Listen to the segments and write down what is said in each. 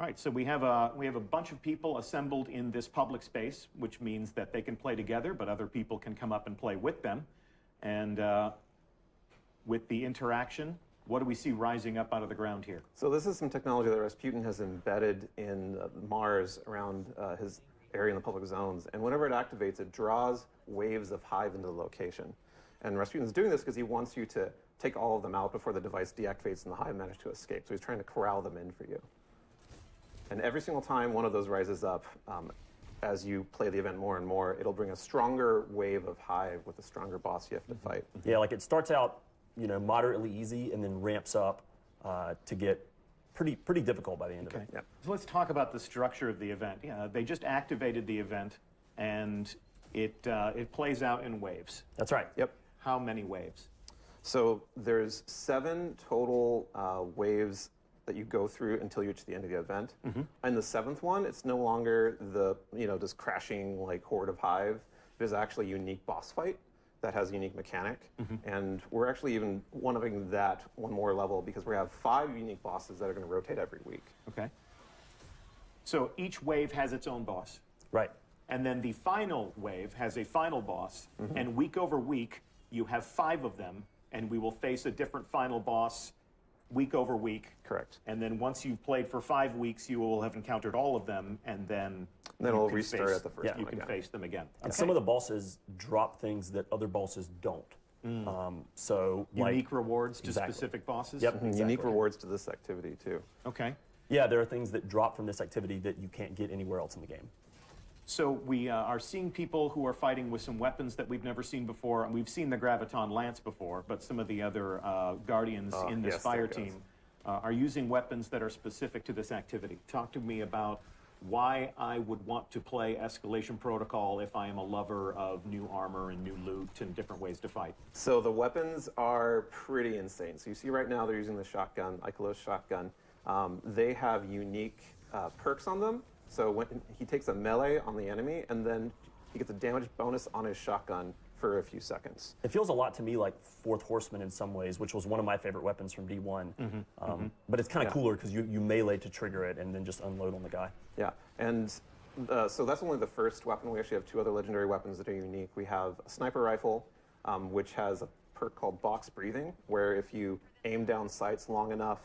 All right, so we have a bunch of people assembled in this public space, which means that they can play together, but other people can come up and play with them. And with the interaction, what do we see rising up out of the ground here? So this is some technology that Rasputin has embedded in Mars around his area in the public zones. And whenever it activates, it draws waves of Hive into the location. And Rasputin's doing this because he wants you to take all of them out before the device deactivates and the Hive manage to escape. So he's trying to corral them in for you. And every single time one of those rises up, as you play the event more and more, it'll bring a stronger wave of Hive with a stronger boss you have to fight. Yeah, like it starts out, moderately easy and then ramps up to get pretty difficult by the end of it. Yeah. So let's talk about the structure of the event. Yeah, they just activated the event, and it plays out in waves. That's right. Yep. How many waves? So there's 7 total waves that you go through until you reach the end of the event. And the 7th one, it's no longer the just crashing like horde of Hive. There's actually a unique boss fight that has a unique mechanic, and we're actually even one-upping that one more level because we have 5 unique bosses that are going to rotate every week. Okay. So each wave has its own boss. Right. And then the final wave has a final boss, and week over week, you have 5 of them, and we will face a different final boss week over week. Correct. And then once you've played for 5 weeks, you will have encountered all of them, and then it'll restart at the first one you can again. face them again. And some of the bosses drop things that other bosses don't. So Unique rewards to Exactly. specific bosses? Yep. Unique Exactly. rewards to this activity too. Okay. Yeah, there are things that drop from this activity that you can't get anywhere else in the game. So we are seeing people who are fighting with some weapons that we've never seen before. And we've seen the Graviton Lance before, but some of the other Guardians in this yes, fire there it goes. team are using weapons that are specific to this activity. Talk to me about why I would want to play Escalation Protocol if I am a lover of new armor and new loot and different ways to fight. So the weapons are pretty insane. So you see right now they're using the shotgun, Ikelos shotgun. They have unique perks on them. So when he takes a melee on the enemy, and then he gets a damage bonus on his shotgun for a few seconds. It feels a lot to me like Fourth Horseman in some ways, which was one of my favorite weapons from D1. But it's kind of cooler because you melee to trigger it and then just unload on the guy. Yeah, and so that's only the first weapon. We actually have 2 other legendary weapons that are unique. We have a sniper rifle, which has a perk called box breathing, where if you aim down sights long enough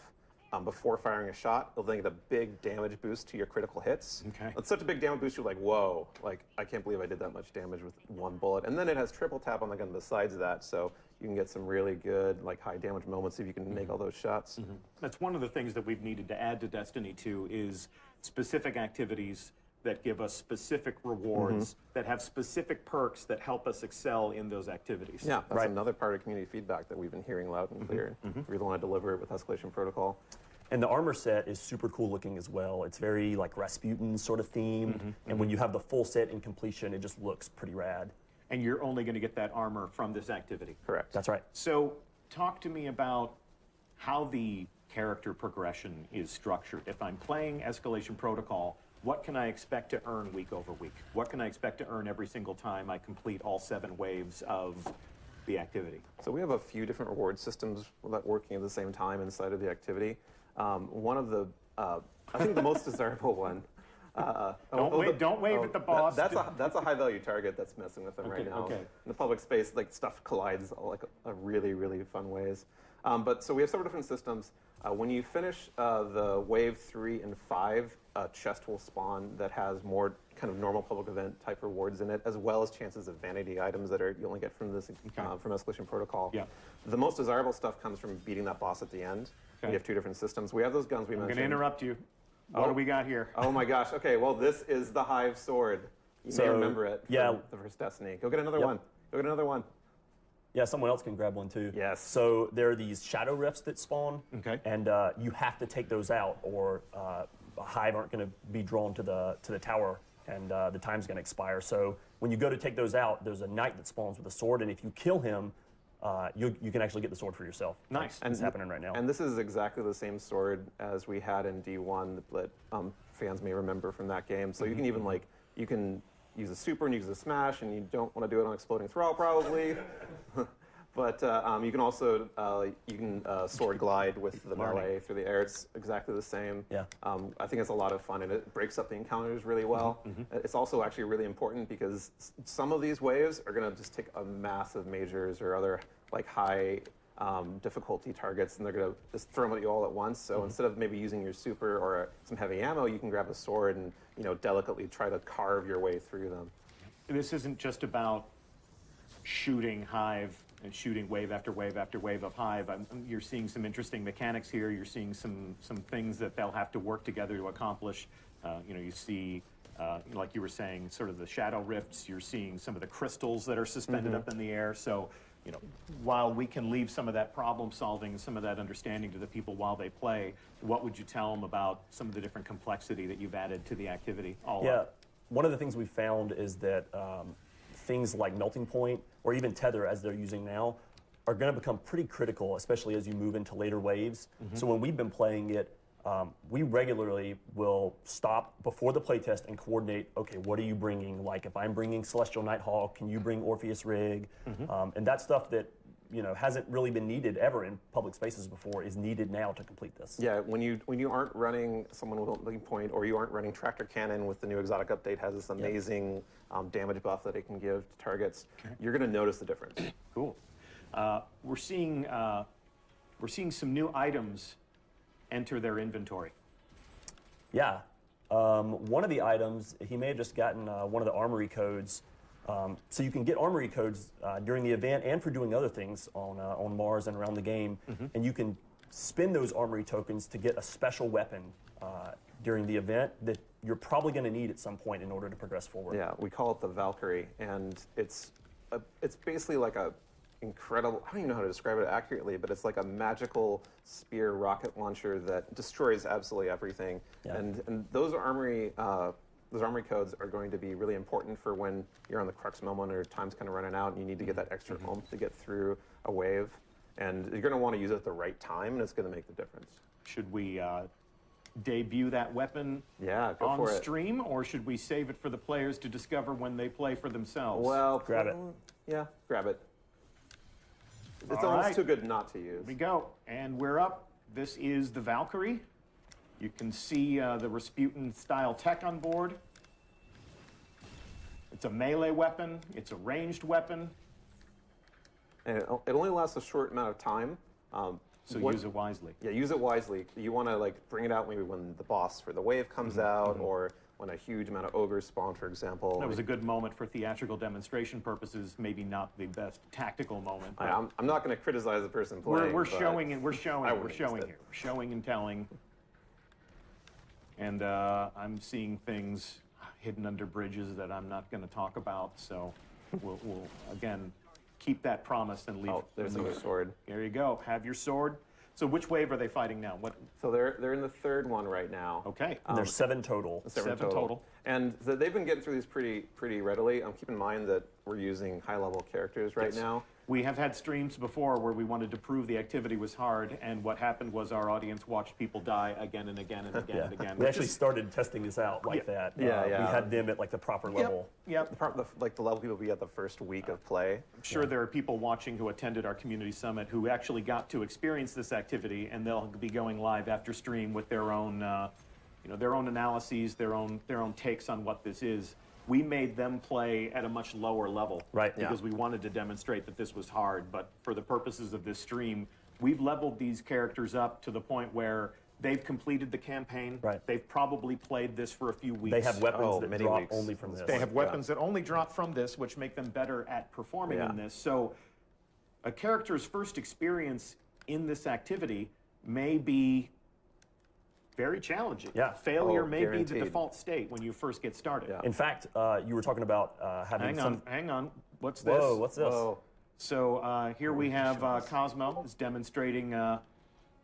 before firing a shot, it'll then get a big damage boost to your critical hits. Okay. It's such a big damage boost, you're like, whoa, like I can't believe I did that much damage with 1 bullet. And then it has triple tap on the gun besides that, so you can get some really good, like high damage moments if you can make all those shots. That's one of the things that we've needed to add to Destiny 2 is specific activities that give us specific rewards, that have specific perks that help us excel in those activities. Yeah, that's another part of community feedback that we've been hearing loud and clear. We really want to deliver it with Escalation Protocol. And the armor set is super cool looking as well. It's very like Rasputin sort of themed. And when you have the full set in completion, it just looks pretty rad. And you're only going to get that armor from this activity. Correct. That's right. So talk to me about how the character progression is structured. If I'm playing Escalation Protocol, what can I expect to earn week over week? What can I expect to earn every single time I complete all 7 waves of the activity? So we have a few different reward systems that working at the same time inside of the activity. One of the, I think the most desirable one. Don't wave at the boss. That's a high value target that's messing with them right now. Okay. In the public space, like stuff collides like a really, really fun ways. But so we have several different systems. When you finish the wave 3 and 5, a chest will spawn that has more kind of normal public event type rewards in it, as well as chances of vanity items that you only get from this from Escalation Protocol. Yeah. The most desirable stuff comes from beating that boss at the end. Okay. We have 2 different systems. We have those guns we I'm mentioned. going to interrupt you. What do we got here? Oh my gosh. Okay, well, this is the Hive sword. You may remember it from the first Destiny. Go get another one. Go get another one. Yeah, someone else can grab one too. Yes. So there are these shadow rifts that spawn. Okay. And you have to take those out, or Hive aren't going to be drawn to the tower, and the time's going to expire. So when you go to take those out, there's a knight that spawns with a sword, and if you kill him, you can actually get the sword for yourself. Nice. It's happening right now. And this is exactly the same sword as we had in D1 that fans may remember from that game. So you can even you can use a super and use a smash, and you don't want to do it on Exploding Thrall probably. But you can also sword glide with the Learning. melee through the air. It's exactly the same. Yeah. I think it's a lot of fun, and it breaks up the encounters really well. It's also actually really important because some of these waves are going to just take a massive majors or other like high difficulty targets, and they're going to just throw them at you all at once. So instead of maybe using your super or some heavy ammo, you can grab a sword and delicately try to carve your way through them. This isn't just about shooting Hive and shooting wave after wave after wave of Hive. You're seeing some interesting mechanics here. You're seeing some things that they'll have to work together to accomplish. You see, like you were saying, sort of the shadow rifts. You're seeing some of the crystals that are suspended up in the air. So, while we can leave some of that problem solving, some of that understanding to the people while they play, what would you tell them about some of the different complexity that you've added to the activity? One of the things we found is that things like Melting Point or even Tether, as they're using now, are going to become pretty critical, especially as you move into later waves. So when we've been playing it, we regularly will stop before the playtest and coordinate, okay, what are you bringing? Like if I'm bringing Celestial Nighthawk, can you bring Orpheus Rig? And that stuff that hasn't really been needed ever in public spaces before is needed now to complete this. Yeah, when you aren't running someone with a Melting Point, or you aren't running Tractor Cannon with the new exotic update, has this amazing damage buff that it can give to targets, you're going to notice the difference. Cool. We're seeing some new items enter their inventory. Yeah. One of the items, he may have just gotten one of the armory codes. So you can get armory codes during the event and for doing other things on Mars and around the game. And you can spend those armory tokens to get a special weapon during the event that you're probably going to need at some point in order to progress forward. Yeah, we call it the Valkyrie, and it's basically like a incredible, I don't even know how to describe it accurately, but it's like a magical spear rocket launcher that destroys absolutely everything. Yeah. And those armory codes are going to be really important for when you're on the crux moment or time's kind of running out and you need to get that extra oomph to get through a wave. And you're going to want to use it at the right time, and it's going to make the difference. Should we debut that weapon Yeah, go on for it. stream, or should we save it for the players to discover when they play for themselves? Well, Grab it. Yeah, grab it. It's All almost right. too good not to use. Here we go, and we're up. This is the Valkyrie. You can see the Rasputin-style tech on board. It's a melee weapon. It's a ranged weapon. And it only lasts a short amount of time. So What- use it wisely. Yeah, use it wisely. You want to bring it out maybe when the boss for the wave comes out, or when a huge amount of ogres spawn, for example. That was a good moment for theatrical demonstration purposes. Maybe not the best tactical moment. but I'm not going to criticize the person playing. we're but showing and we're showing. I We're wouldn't showing use it. here. We're showing and telling. And I'm seeing things hidden under bridges that I'm not going to talk about. So we'll again keep that promise and leave. Oh, there's a sword. There you go. Have your sword. So which wave are they fighting now? What? So they're in the third one right now. Okay. There's 7 total. Seven total. And they've been getting through these pretty readily. Keep in mind that we're using high-level characters right now. We have had streams before where we wanted to prove the activity was hard, and what happened was our audience watched people die again and again and again and again. We which actually is- started testing this out like that. Yeah, We yeah. had them at like the proper level. Yep. The level people be at the first week of play. I'm sure there are people watching who attended our community summit who actually got to experience this activity, and they'll be going live after stream with their own, their own analyses, their own takes on what this is. We made them play at a much lower level, Right. Because we wanted to demonstrate that this was hard. But for the purposes of this stream, we've leveled these characters up to the point where they've completed the campaign. Right. They've probably played this for a few weeks. They have weapons Oh, that many drop weeks. only from this. They have weapons that only drop from this, which make them better at performing Yeah. in this. So a character's first experience in this activity may be very challenging. Yeah. Failure Oh, may be the guaranteed. default state when you first get started. Yeah. In fact, you were talking about having Hang on. What's this? Whoa, what's this? Whoa. So here we have Cosmo is demonstrating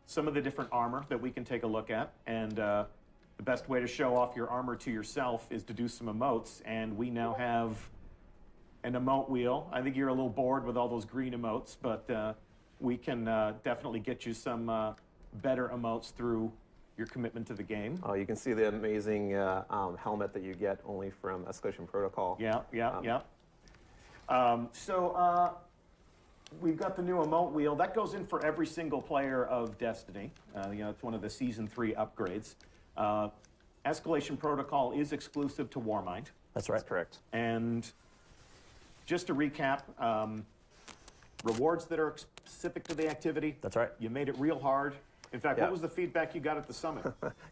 some of the different armor that we can take a look at. And the best way to show off your armor to yourself is to do some emotes. And we now have an emote wheel. I think you're a little bored with all those green emotes, but we can definitely get you some better emotes through your commitment to the game. Oh, you can see the amazing helmet that you get only from Escalation Protocol. Yeah. So we've got the new emote wheel. That goes in for every single player of Destiny. It's one of the Season 3 upgrades. Escalation Protocol is exclusive to Warmind. That's right. That's correct. And just to recap, rewards that are specific to the activity. That's right. You made it real hard. In fact, Yeah. what was the feedback you got at the summit?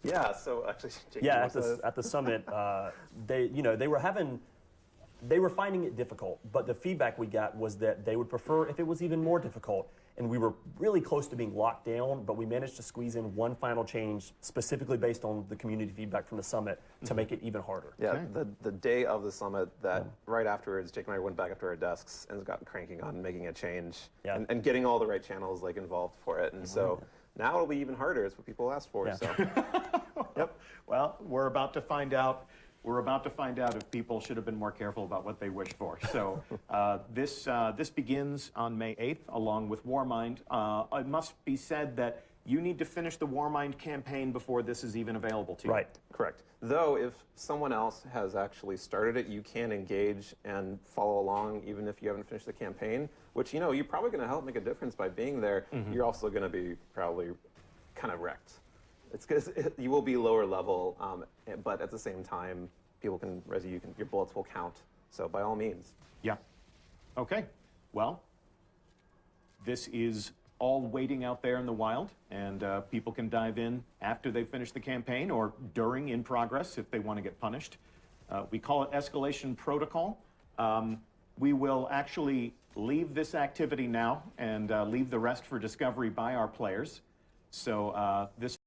Yeah, so actually, Jake, Yeah, you at want to- the summit, they were finding it difficult, but the feedback we got was that they would prefer if it was even more difficult. And we were really close to being locked down, but we managed to squeeze in one final change specifically based on the community feedback from the summit to make it even harder. Yeah, the day of the summit, that right afterwards, Jake and I went back up to our desks and got cranking on making a change Yeah. and getting all the right channels like involved for it. And so now it'll be even harder. It's what people asked for. Yeah. So Yep. Well, we're about to find out. We're about to find out if people should have been more careful about what they wished for. So this begins on May 8th, along with Warmind. It must be said that you need to finish the Warmind campaign before this is even available to you. Right. correct. Though if someone else has actually started it, you can engage and follow along even if you haven't finished the campaign, which, you're probably going to help make a difference by being there. You're also going to be probably kind of wrecked. It's because you will be lower level, but at the same time, people can res you. Your bullets will count. So by all means. Yeah. Okay. Well, this is all waiting out there in the wild, and people can dive in after they finish the campaign or during in progress if they want to get punished. We call it Escalation Protocol. We will actually leave this activity now and leave the rest for discovery by our players. So this